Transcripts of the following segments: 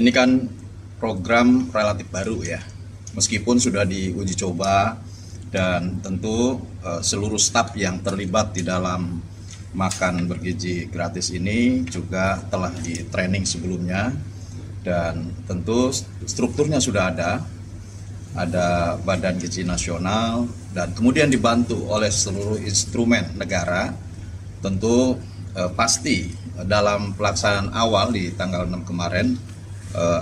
Ini kan program relatif baru ya, meskipun sudah diuji coba dan tentu seluruh staf yang terlibat di dalam makan bergizi gratis ini juga telah di training sebelumnya dan tentu strukturnya sudah ada Badan Gizi Nasional dan kemudian dibantu oleh seluruh instrumen negara. Tentu pasti dalam pelaksanaan awal di tanggal 6 kemarin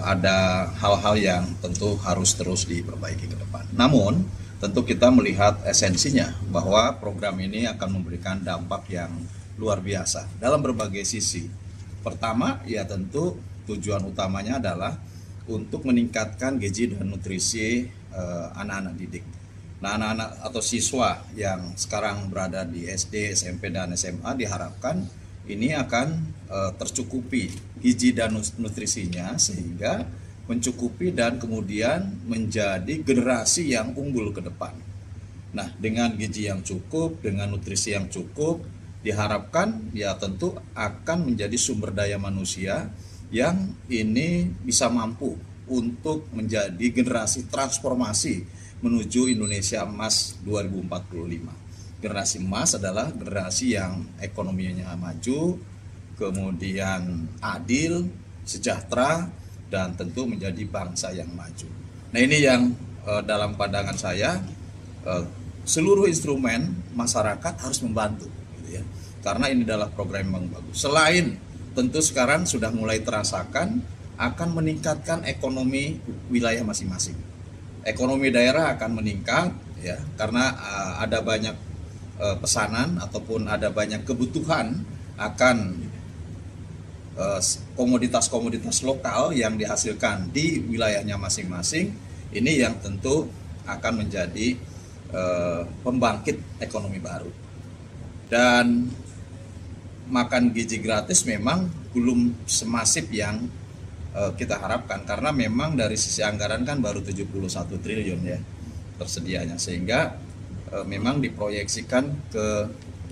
ada hal-hal yang tentu harus terus diperbaiki ke depan. Namun tentu kita melihat esensinya bahwa program ini akan memberikan dampak yang luar biasa dalam berbagai sisi. Pertama ya tentu tujuan utamanya adalah untuk meningkatkan gizi dan nutrisi anak-anak didik. Nah, anak-anak atau siswa yang sekarang berada di SD, SMP, dan SMA diharapkan ini akan tercukupi gizi dan nutrisinya sehingga mencukupi dan kemudian menjadi generasi yang unggul ke depan. Nah, dengan gizi yang cukup, dengan nutrisi yang cukup, diharapkan ya tentu akan menjadi sumber daya manusia yang ini bisa mampu untuk menjadi generasi transformasi menuju Indonesia Emas 2045. Generasi emas adalah generasi yang ekonominya maju, kemudian adil, sejahtera, dan tentu menjadi bangsa yang maju. Nah, ini yang dalam pandangan saya seluruh instrumen masyarakat harus membantu, gitu ya. Karena ini adalah program yang bagus. Selain tentu sekarang sudah mulai terasakan akan meningkatkan ekonomi wilayah masing-masing. Ekonomi daerah akan meningkat, ya, karena ada banyak pesanan ataupun ada banyak kebutuhan akan komoditas-komoditas lokal yang dihasilkan di wilayahnya masing-masing. Ini yang tentu akan menjadi pembangkit ekonomi baru. Dan makan gizi gratis memang belum semasif yang kita harapkan, karena memang dari sisi anggaran kan baru 71 triliun ya tersedianya, sehingga memang diproyeksikan ke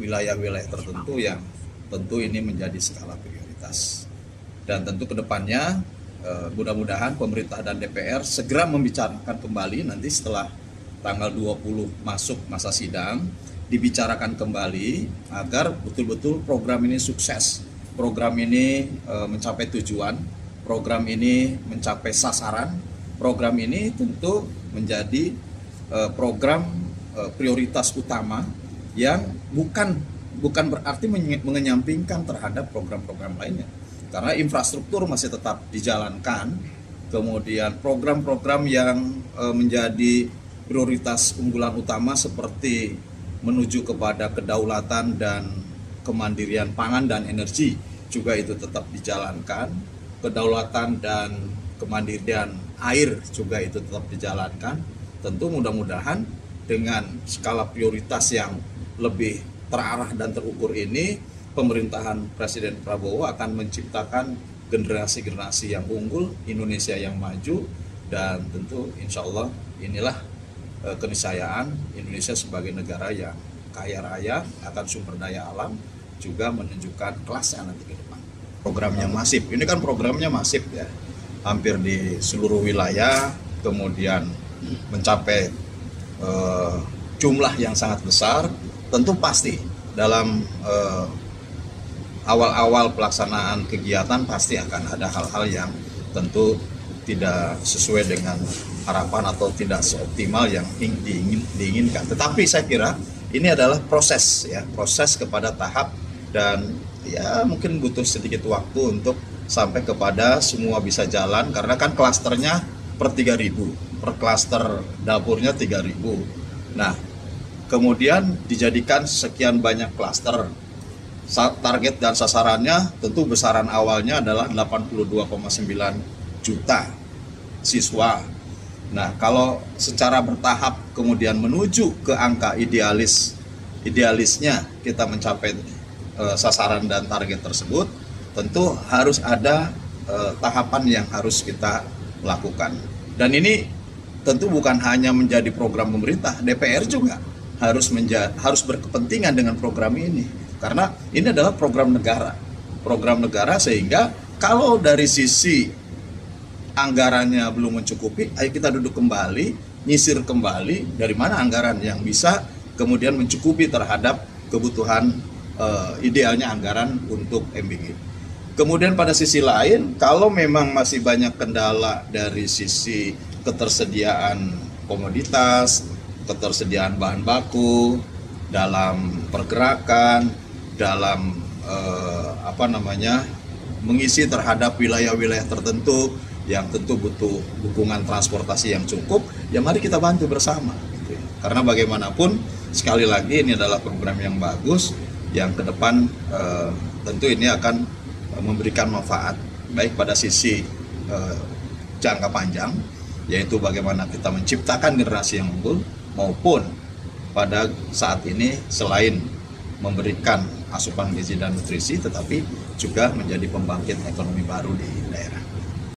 wilayah-wilayah tertentu yang tentu ini menjadi skala prioritas. Dan tentu kedepannya mudah-mudahan pemerintah dan DPR segera membicarakan kembali nanti setelah tanggal 20 masuk masa sidang, dibicarakan kembali agar betul-betul program ini sukses, program ini mencapai tujuan, program ini mencapai sasaran, program ini tentu menjadi program prioritas utama yang bukan berarti mengenyampingkan terhadap program-program lainnya, karena infrastruktur masih tetap dijalankan, kemudian program-program yang menjadi prioritas unggulan utama seperti menuju kepada kedaulatan dan kemandirian pangan dan energi juga itu tetap dijalankan, kedaulatan dan kemandirian air juga itu tetap dijalankan. Tentu mudah-mudahan dengan skala prioritas yang lebih terarah dan terukur ini, pemerintahan Presiden Prabowo akan menciptakan generasi-generasi yang unggul, Indonesia yang maju, dan tentu insya Allah inilah keniscayaan Indonesia sebagai negara yang kaya raya akan sumber daya alam, juga menunjukkan kelasnya nanti ke depan. Programnya masif, ini kan programnya masif ya, hampir di seluruh wilayah, kemudian mencapai jumlah yang sangat besar. Tentu pasti dalam awal-awal pelaksanaan kegiatan pasti akan ada hal-hal yang tentu tidak sesuai dengan harapan atau tidak seoptimal yang diinginkan. Tetapi saya kira ini adalah proses ya, proses kepada tahap, dan ya mungkin butuh sedikit waktu untuk sampai kepada semua bisa jalan, karena kan klasternya per 3.000. Per klaster dapurnya 3.000. Nah, kemudian dijadikan sekian banyak klaster. Target dan sasarannya tentu besaran awalnya adalah 82,9 juta siswa. Nah, kalau secara bertahap kemudian menuju ke angka idealisnya kita mencapai sasaran dan target tersebut, tentu harus ada tahapan yang harus kita lakukan. Dan ini tentu bukan hanya menjadi program pemerintah, DPR juga harus berkepentingan dengan program ini, karena ini adalah program negara sehingga kalau dari sisi anggarannya belum mencukupi, ayo kita duduk kembali, nyisir kembali dari mana anggaran yang bisa kemudian mencukupi terhadap kebutuhan idealnya anggaran untuk MBG. Kemudian pada sisi lain, kalau memang masih banyak kendala dari sisi ketersediaan komoditas, ketersediaan bahan baku, dalam pergerakan, dalam mengisi terhadap wilayah-wilayah tertentu yang tentu butuh dukungan transportasi yang cukup, ya mari kita bantu bersama. Karena bagaimanapun, sekali lagi ini adalah program yang bagus, yang ke depan tentu ini akan memberikan manfaat, baik pada sisi jangka panjang, yaitu bagaimana kita menciptakan generasi yang unggul, maupun pada saat ini selain memberikan asupan gizi dan nutrisi, tetapi juga menjadi pembangkit ekonomi baru di daerah.